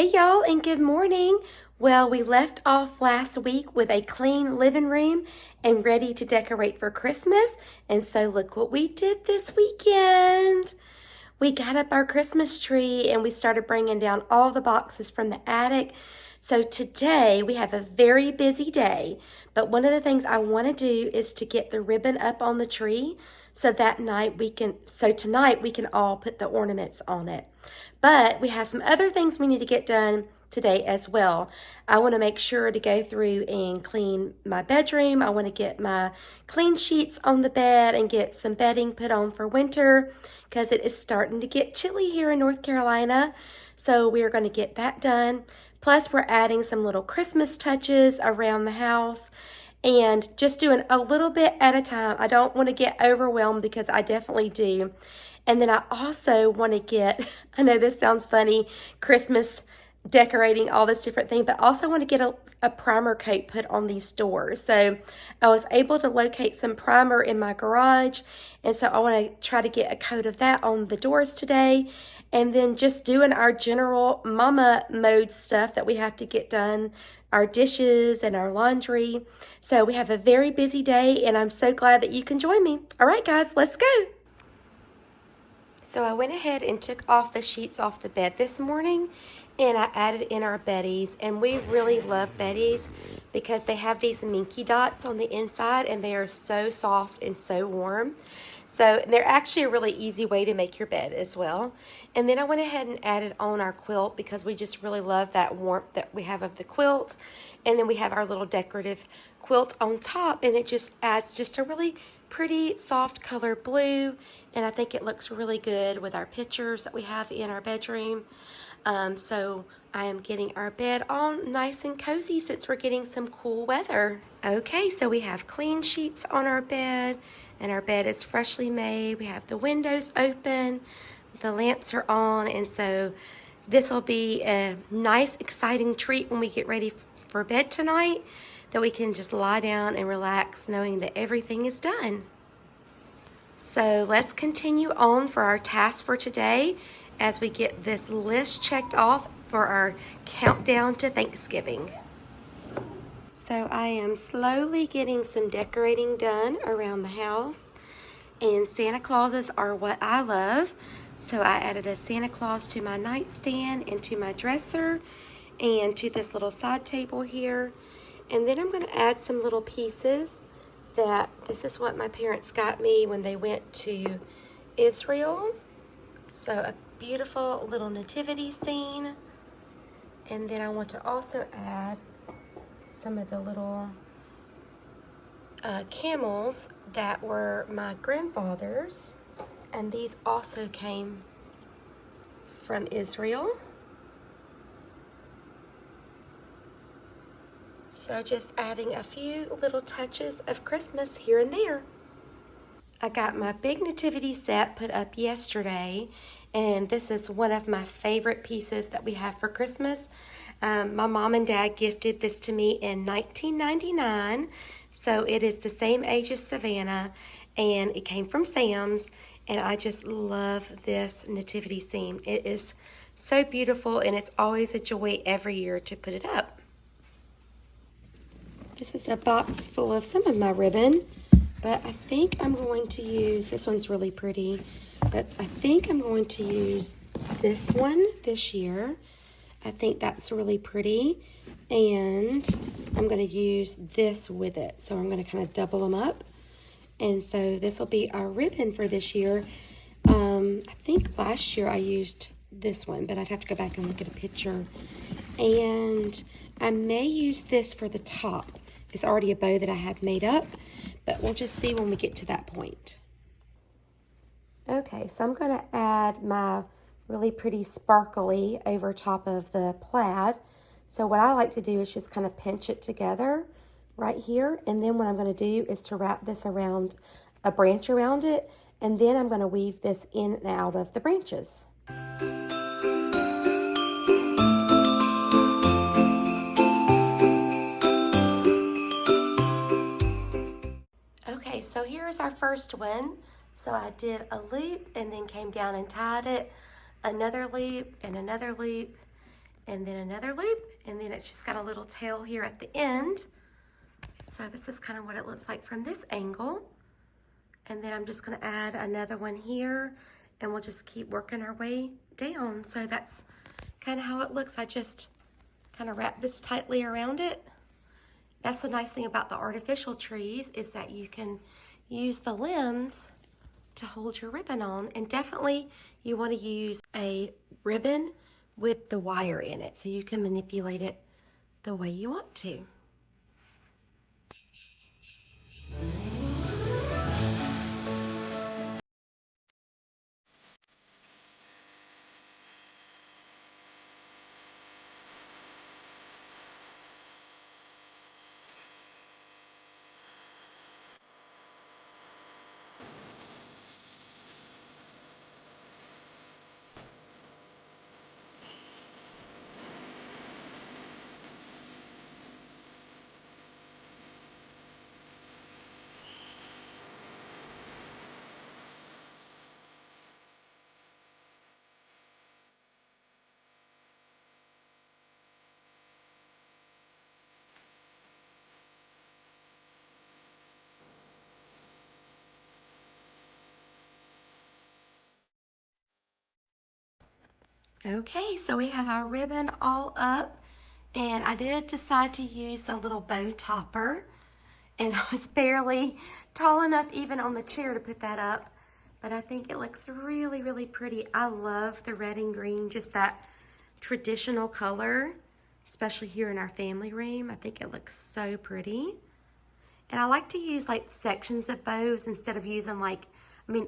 Hey y'all, and good morning. Well, we left off last week with a clean living room and ready to decorate for Christmas. And so look what we did this weekend. We got up our Christmas tree and we started bringing down all the boxes from the attic. So today we have a very busy day, but one of the things I want to do is to get the ribbon up on the tree so tonight we can all put the ornaments on it. But we have some other things we need to get done today as well. I want to make sure to go through and clean my bedroom. I want to get my clean sheets on the bed and get some bedding put on for winter because it is starting to get chilly here in North Carolina. So we are going to get that done. Plus we're adding some little Christmas touches around the house and just doing a little bit at a time. I don't want to get overwhelmed because I definitely do. And then I also want to get, I know this sounds funny, Christmas decorating, all this different thing, but also want to get a primer coat put on these doors. So I was able to locate some primer in my garage, and so I want to try to get a coat of that on the doors today. And then just doing our general mama mode stuff that we have to get done, our dishes and our laundry. So we have a very busy day, and I'm so glad that you can join me. All right, guys, let's go. So I went ahead and took off the sheets off the bed this morning, and I added in our Beddys, and we really love Beddys because they have these minky dots on the inside and they are so soft and so warm. So they're actually a really easy way to make your bed as well. And then I went ahead and added on our quilt because we just really love that warmth that we have of the quilt. And then we have our little decorative quilt on top, and it just adds just a really pretty soft color blue, and I think it looks really good with our pictures that we have in our bedroom. So I am getting our bed all nice and cozy since we're getting some cool weather. Okay, so we have clean sheets on our bed, and our bed is freshly made. We have the windows open, the lamps are on, and so this will be a nice, exciting treat when we get ready for bed tonight, that we can just lie down and relax knowing that everything is done. So let's continue on for our task for today as we get this list checked off for our countdown to Thanksgiving. So I am slowly getting some decorating done around the house, and Santa Clauses are what I love. So I added a Santa Claus to my nightstand and to my dresser and to this little side table here. And then I'm going to add some little pieces that this is what my parents got me when they went to Israel. So a beautiful little nativity scene. And then I want to also add some of the little camels that were my grandfather's. And these also came from Israel. So just adding a few little touches of Christmas here and there. I got my big nativity set put up yesterday, and this is one of my favorite pieces that we have for Christmas. My mom and dad gifted this to me in 1999, so it is the same age as Savannah, and it came from Sam's, and I just love this nativity scene. It is so beautiful, and it's always a joy every year to put it up. This is a box full of some of my ribbon, but I think I'm going to use, this one's really pretty, but I think I'm going to use this one this year. I think that's really pretty, and I'm going to use this with it. So I'm going to kind of double them up, and so this will be our ribbon for this year. I think last year I used this one, but I'd have to go back and look at a picture. And I may use this for the top. It's already a bow that I have made up, but we'll just see when we get to that point. Okay, so I'm going to add my really pretty sparkly over top of the plaid. So what I like to do is just kind of pinch it together right here, and then what I'm going to do is to wrap this around a branch around it, and then I'm going to weave this in and out of the branches. Okay, so here's our first one. So I did a loop and then came down and tied it, another loop and another loop, and then another loop, and then it's just got a little tail here at the end. So this is kind of what it looks like from this angle. And then I'm just going to add another one here, and we'll just keep working our way down. So that's kind of how it looks. I just kind of wrap this tightly around it. That's the nice thing about the artificial trees, is that you can use the limbs to hold your ribbon on. And definitely you want to use a ribbon with the wire in it so you can manipulate it the way you want to. Okay, so we have our ribbon all up, and I did decide to use the little bow topper, and I was barely tall enough even on the chair to put that up, but I think it looks really, really pretty. I love the red and green, just that traditional color, especially here in our family room. I think it looks so pretty. And I like to use like sections of bows instead of using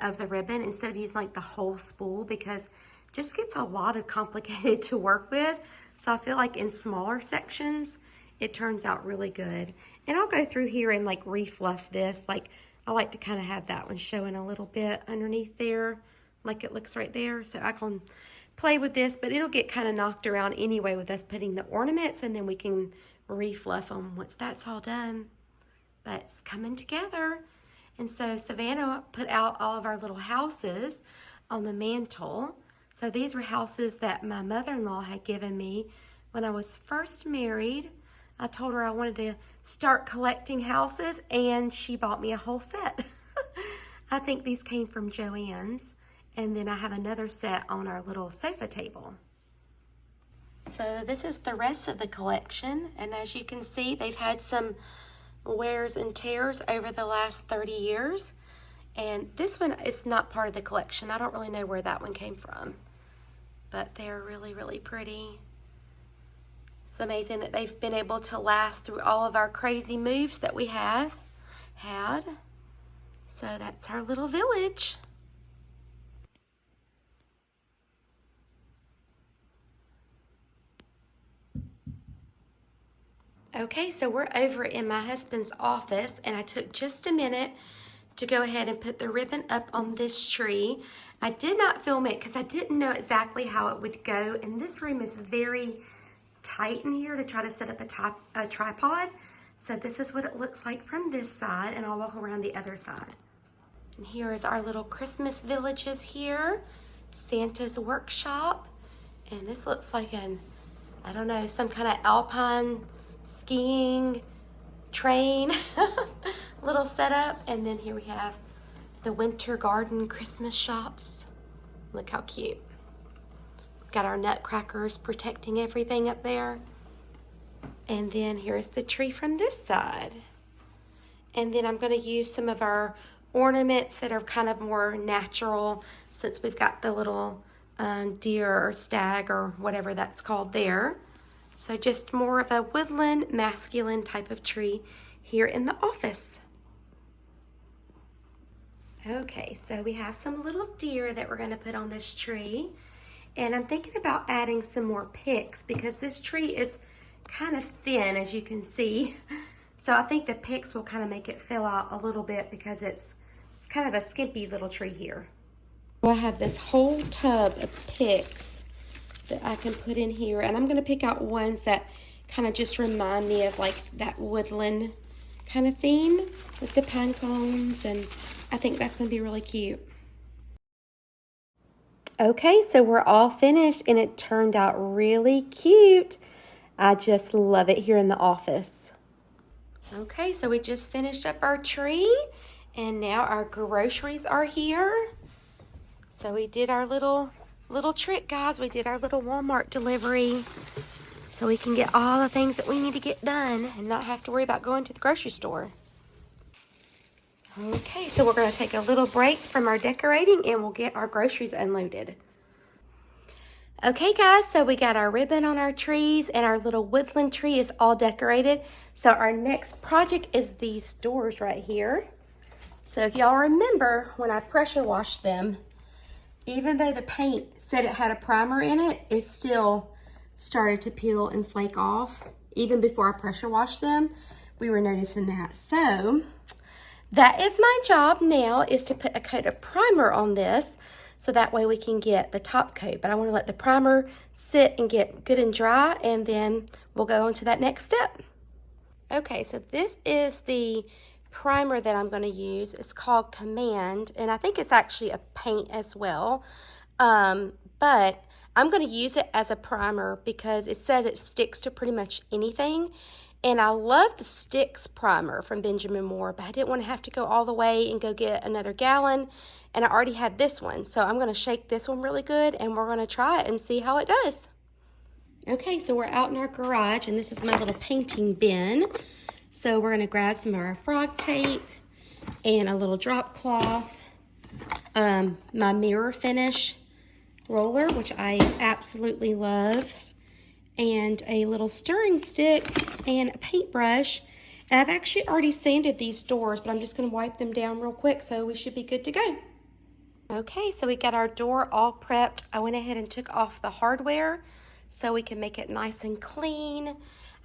of the ribbon, instead of using like the whole spool, because it just gets a lot of complicated to work with. So I feel like in smaller sections, it turns out really good. And I'll go through here and like refluff this. Like I like to kind of have that one showing a little bit underneath there, like it looks right there. So I can play with this, but it'll get kind of knocked around anyway with us putting the ornaments, and then we can refluff them once that's all done. But it's coming together. And so Savannah put out all of our little houses on the mantle. So these were houses that my mother-in-law had given me when I was first married. I told her I wanted to start collecting houses, and she bought me a whole set. I think these came from Joann's. And then I have another set on our little sofa table. So this is the rest of the collection. And as you can see, they've had some wears and tears over the last 30 years. And this one is not part of the collection. I don't really know where that one came from, but they're really, really pretty. It's amazing that they've been able to last through all of our crazy moves that we have had. So that's our little village. Okay, so we're over in my husband's office, and I took just a minute to go ahead and put the ribbon up on this tree. I did not film it because I didn't know exactly how it would go, and this room is very tight in here to try to set up a tripod. So this is what it looks like from this side, and I'll walk around the other side. And here is our little Christmas villages here, Santa's workshop, and this looks like I don't know, some kind of alpine skiing train little setup. And then here we have the winter garden Christmas shops. Look how cute. Got our nutcrackers protecting everything up there. And then here's the tree from this side. And then I'm going to use some of our ornaments that are kind of more natural, since we've got the little deer or stag or whatever that's called there. So just more of a woodland masculine type of tree here in the office. Okay, so we have some little deer that we're going to put on this tree. And I'm thinking about adding some more picks because this tree is kind of thin, as you can see. So I think the picks will kind of make it fill out a little bit because it's kind of a skimpy little tree here. I have this whole tub of picks that I can put in here, and I'm going to pick out ones that kind of just remind me of like that woodland kind of theme with the pine cones, and I think that's going to be really cute. Okay, so we're all finished and it turned out really cute. I just love it here in the office. Okay, so we just finished up our tree and now our groceries are here. So we did our little trick, guys. We did our little Walmart delivery so we can get all the things that we need to get done and not have to worry about going to the grocery store. Okay, so we're going to take a little break from our decorating and we'll get our groceries unloaded. Okay, guys, so we got our ribbon on our trees and our little woodland tree is all decorated. So our next project is these doors right here. So if y'all remember when I pressure washed them, even though the paint said it had a primer in it, it still started to peel and flake off. Even before I pressure washed them, we were noticing that. So that is my job now, is to put a coat of primer on this so that way we can get the top coat. But I want to let the primer sit and get good and dry, and then we'll go on to that next step. Okay, so this is the primer that I'm going to use. It's called Command, and I think it's actually a paint as well. But I'm going to use it as a primer because it said it sticks to pretty much anything. And I love the Sticks primer from Benjamin Moore, but I didn't want to have to go all the way and go get another gallon. And I already had this one. So I'm going to shake this one really good and we're going to try it and see how it does. Okay, so we're out in our garage and this is my little painting bin. So we're going to grab some of our frog tape and a little drop cloth, my mirror finish roller, which I absolutely love, and a little stirring stick and a paintbrush. And I've actually already sanded these doors, but I'm just going to wipe them down real quick, so we should be good to go. Okay, so we got our door all prepped. I went ahead and took off the hardware so we can make it nice and clean.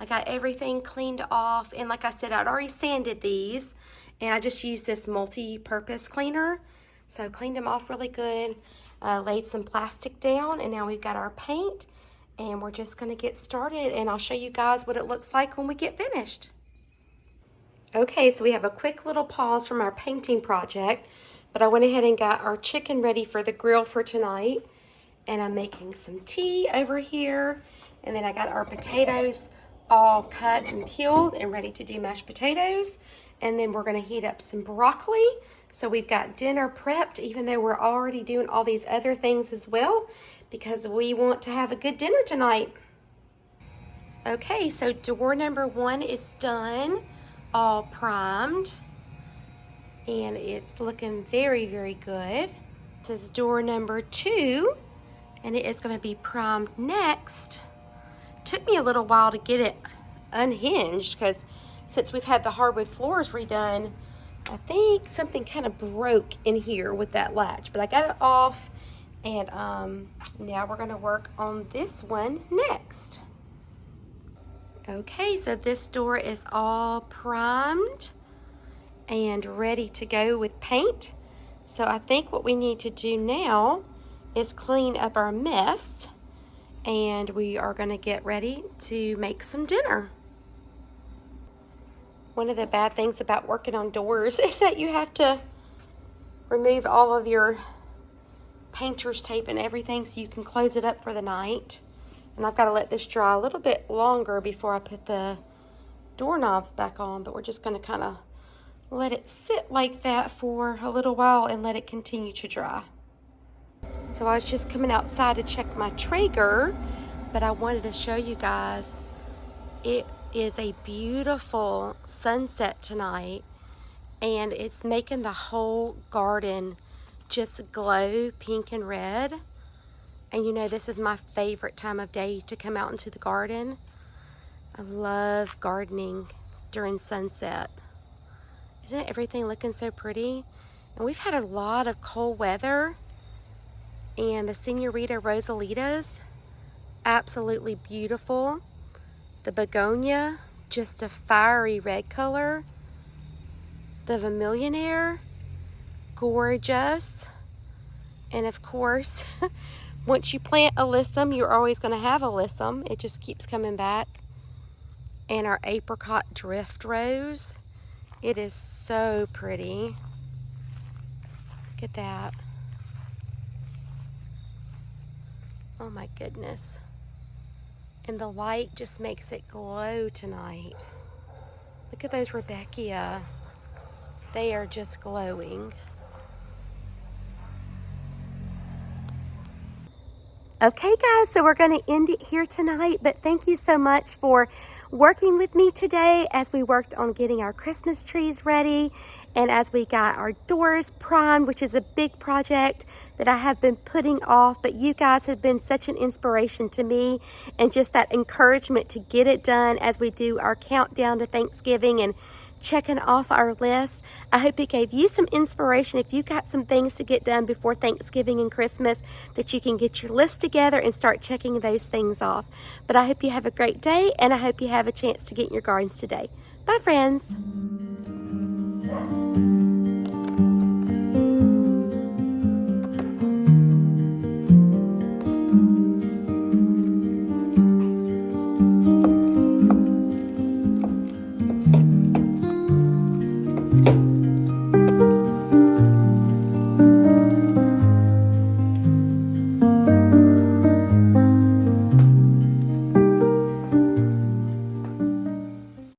I got everything cleaned off, and like I said, I'd already sanded these, and I just used this multi-purpose cleaner. So I cleaned them off really good, laid some plastic down, and now we've got our paint, and we're just gonna get started, and I'll show you guys what it looks like when we get finished. Okay, so we have a quick little pause from our painting project, but I went ahead and got our chicken ready for the grill for tonight, and I'm making some tea over here, and then I got our potatoes all cut and peeled and ready to do mashed potatoes, and then we're gonna heat up some broccoli. So we've got dinner prepped, even though we're already doing all these other things as well, because we want to have a good dinner tonight. Okay, so door number 1 is done, all primed, and it's looking very, very good. This is door number 2, and it is going to be primed next. Took me a little while to get it unhinged because since we've had the hardwood floors redone, I think something kind of broke in here with that latch, but I got it off, and now we're going to work on this one next. Okay, so this door is all primed and ready to go with paint. So I think what we need to do now is clean up our mess, and we are going to get ready to make some dinner. One of the bad things about working on doors is that you have to remove all of your painter's tape and everything so you can close it up for the night. And I've got to let this dry a little bit longer before I put the doorknobs back on, but we're just going to kind of let it sit like that for a little while and let it continue to dry. So I was just coming outside to check my Traeger, but I wanted to show you guys it is a beautiful sunset tonight, and it's making the whole garden just glow pink and red. And you know, this is my favorite time of day to come out into the garden. I love gardening during sunset. Isn't everything looking so pretty? And we've had a lot of cold weather, and the Senorita Rosalitas, absolutely beautiful. The begonia, just a fiery red color. The vermillionaire, gorgeous. And of course, once you plant alyssum, you're always going to have alyssum. It just keeps coming back. And our apricot drift rose. It is so pretty. Look at that. Oh my goodness. And the light just makes it glow tonight. Look at those Rebecca. They are just glowing. Okay guys, so we're going to end it here tonight, but thank you so much for working with me today as we worked on getting our Christmas trees ready and as we got our doors primed, which is a big project that I have been putting off, but you guys have been such an inspiration to me and just that encouragement to get it done as we do our countdown to Thanksgiving and checking off our list. I hope it gave you some inspiration if you got some things to get done before Thanksgiving and Christmas, that you can get your list together and start checking those things off. But I hope you have a great day, and I hope you have a chance to get in your gardens today. Bye, friends.